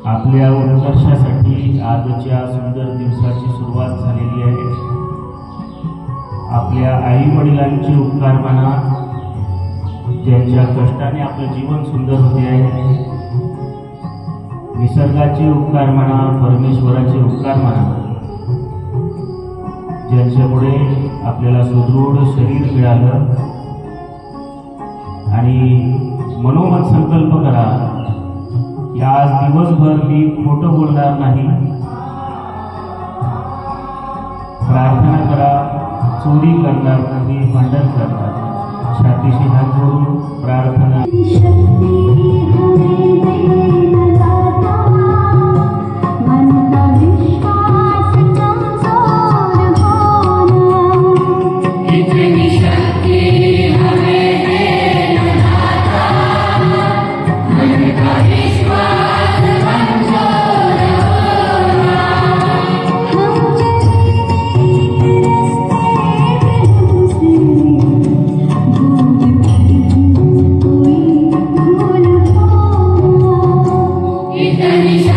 आपल्या उत्कर्षासाठी आजच्या सुंदर दिवसाची सुरुवात झालेली आहे। आपल्या आई वडिलांचे उपकार माना, ज्यांच्या कष्टाने आपलं जीवन सुंदर होते आहे। निसर्गाचे उपकार माना, परमेश्वराचे उपकार माना, ज्यांच्यामुळे आपल्याला सुदृढ शरीर मिळालं। आणि मनोमन संकल्प करा की आज दिवसभर मी खोटं बोलणार नाही, प्रार्थना करा, चोरी करणार नाही, भांडण करणार। छातीशी हात जोडून प्रार्थना। Feliz